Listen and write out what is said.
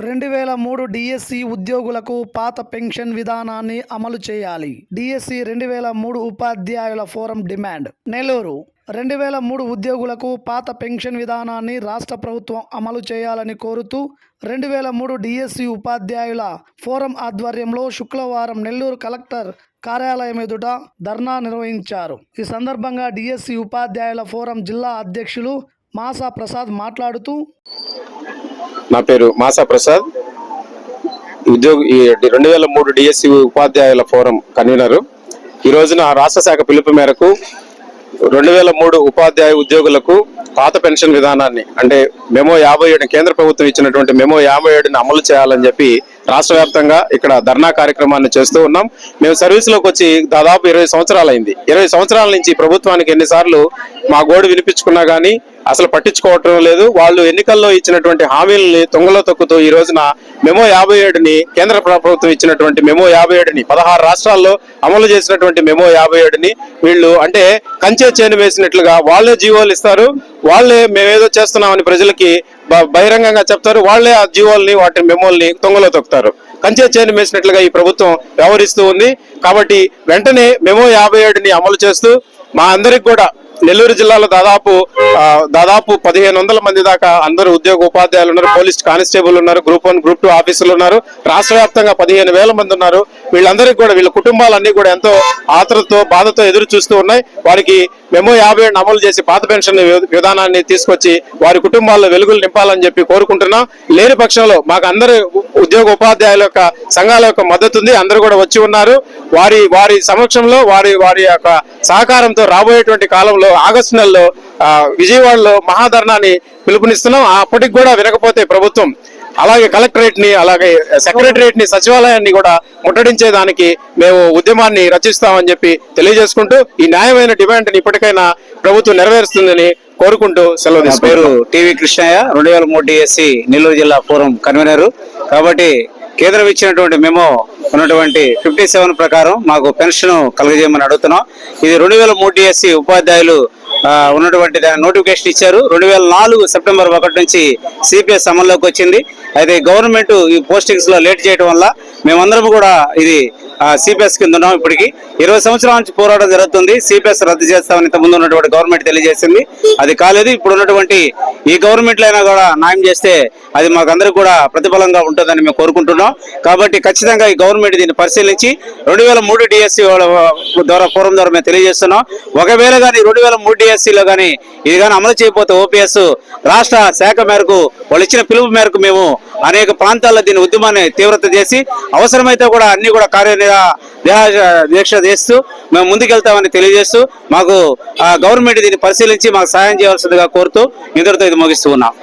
2003 DSC ఉద్యోగులకు పాత pension విధానాన్ని అమలు చేయాలి. డిఎస్సి 2003 ఉపాధ్యాయుల ఫోరం డిమాండ్. నెల్లూరు 2003 ఉద్యోగులకు పాత పెన్షన్ విధానాన్ని రాష్ట్ర ప్రభుత్వం అమలు చేయాలని కోరుతూ 2003 డిఎస్సి ఉపాధ్యాయుల ఫోరం ఆధ్వర్యంలో శుక్రవారం నెల్లూరు కలెక్టర్ కార్యాలయం ఎదుట ధర్నా నిర్వహించారు. ఈ సందర్భంగా డిఎస్సి ఉపాధ్యాయుల ఫోరం జిల్లా అధ్యక్షులు మాసా ప్రసాద్ మాట్లాడుతూ, నా పేరు మాసా ప్రసాద్, 2003 డిఎస్సి ఉపాధ్యాయుల ఫోరం కన్వీనరు. ఈ రోజున రాష్ట్ర శాఖ పిలుపు మేరకు 2003 ఉపాధ్యాయ ఉద్యోగులకు పాత పెన్షన్ విధానాన్ని అంటే మెమో 57 కేంద్ర ప్రభుత్వం ఇచ్చినటువంటి మెమో 57ని అమలు చేయాలని చెప్పి రాష్ట్ర వ్యాప్తంగా ఇక్కడ ధర్నా కార్యక్రమాన్ని చేస్తూ ఉన్నాం. మేము సర్వీస్లోకి వచ్చి దాదాపు 20 సంవత్సరాలు అయింది. 20 సంవత్సరాల నుంచి ప్రభుత్వానికి ఎన్నిసార్లు మా గోడు వినిపించుకున్నా కానీ అసలు పట్టించుకోవటం లేదు. వాళ్ళు ఎన్నికల్లో ఇచ్చినటువంటి హామీలని తొంగలో తొక్కుతూ ఈ రోజున మెమో 57ని కేంద్ర ప్రభుత్వం ఇచ్చినటువంటి మెమో 57ని 16 రాష్ట్రాల్లో అమలు చేసినటువంటి మెమో 57ని వీళ్ళు అంటే కంచె చేను వేసినట్లుగా వాళ్ళే జీవోలు ఇస్తారు, వాళ్ళే మేమేదో చేస్తున్నామని ప్రజలకి బహిరంగంగా చెప్తారు, వాళ్లే ఆ జీవోల్ని వాటి మెమోల్ని తొంగలో తొక్కుతారు. కంచె చేను వేసినట్లుగా ఈ ప్రభుత్వం వ్యవహరిస్తూ ఉంది. కాబట్టి వెంటనే మెమో 57ని అమలు చేస్తూ మా అందరికి కూడా నెల్లూరు జిల్లాలో దాదాపు 1500 మంది దాకా అందరూ ఉద్యోగ ఉపాధ్యాయులు ఉన్నారు, పోలీస్ కానిస్టేబుల్ ఉన్నారు, గ్రూప్ 1 గ్రూప్ 2 ఆఫీసులు ఉన్నారు, రాష్ట్ర వ్యాప్తంగా 15,000 మంది ఉన్నారు. వీళ్ళందరికీ కూడా వీళ్ళ కుటుంబాలన్నీ కూడా ఎంతో ఆతృతతో బాధతో ఎదురు చూస్తూ ఉన్నాయి. వారికి మెమో 57 అమలు చేసి పాత పెన్షన్ విధానాన్ని తీసుకొచ్చి వారి కుటుంబాల్లో వెలుగులు నింపాలని చెప్పి కోరుకుంటున్నాం. లేని పక్షంలో మాకు అందరు ఉద్యోగ ఉపాధ్యాయుల యొక్క సంఘాల యొక్క మద్దతు ఉంది, అందరూ కూడా వచ్చి ఉన్నారు. వారి సమక్షంలో వారి యొక్క సహకారంతో రాబోయేటువంటి కాలంలో ఆగస్టు నెలలో విజయవాడలో మహాధర్నాని పిలుపునిస్తున్నాం. అప్పటికి కూడా వినకపోతే ప్రభుత్వం అలాగే కలెక్టరేట్ ని అలాగే సెక్రటరియట్ ని సచివాలయాన్ని కూడా ముట్టడించేదానికి మేము ఉద్యమాన్ని రచిస్తామని చెప్పి తెలియజేసుకుంటూ ఈ న్యాయమైన డిమాండ్ ని ఇప్పటికైనా ప్రభుత్వం నెరవేరుస్తుందని కోరుకుంటూ సెలవు తీసుకుంటారు. పేరు టీవీ కృష్ణయ్య, 2003 డిఎస్సి నెల్లూరు జిల్లా ఫోరం కన్వీనరు. కాబట్టి కేంద్రం ఇచ్చినటువంటి మెమో ఉన్నటువంటి 57 ప్రకారం మాకు పెన్షన్ కలుగజేయమని అడుగుతున్నాం. ఇది 2003 డిఎస్సి ఉపాధ్యాయులు ఉన్నటువంటి నోటిఫికేషన్ ఇచ్చారు. 2004 సెప్టెంబర్ 1 నుంచి సిపిఎస్ అమల్లోకి వచ్చింది. అయితే గవర్నమెంట్ ఈ పోస్టింగ్స్ లో లేట్ చేయడం వల్ల మేమందరం కూడా ఇది సిపిఎస్ కింద ఉన్నాం. ఇప్పటికి 20 సంవత్సరాల నుంచి పోరాటం జరుగుతుంది. సిపిఎస్ రద్దు చేస్తామని ఇంత ముందు ఉన్నటువంటి గవర్నమెంట్ తెలియజేసింది, అది కాలేదు. ఇప్పుడు ఉన్నటువంటి ఈ గవర్నమెంట్ అయినా కూడా న్యాయం చేస్తే అది మాకందరికి కూడా ప్రతిఫలంగా ఉంటుందని మేము కోరుకుంటున్నాం. కాబట్టి ఖచ్చితంగా ఈ గవర్నమెంట్ దీన్ని పరిశీలించి 2003 డిఎస్సి ద్వారా ఫోరం ద్వారా మేము తెలియజేస్తున్నాం. ఒకవేళ కానీ 2003 డిఎస్సిలో కానీ ఇది కానీ అమలు చేయకపోతే ఓపీఎస్ రాష్ట్ర శాఖ మేరకు వాళ్ళు ఇచ్చిన పిలుపు మేరకు మేము అనేక ప్రాంతాల్లో దీని ఉద్యమాన్ని తీవ్రత చేసి అవసరమైతే కూడా అన్ని కూడా దీక్ష చేస్తూ మేము ముందుకెళ్తామని తెలియజేస్తూ మాకు గవర్నమెంట్ దీన్ని పరిశీలించి మాకు సహాయం చేయవలసిందిగా కోరుతూ ఇంతటితో ఇది ముగిస్తూ ఉన్నాం.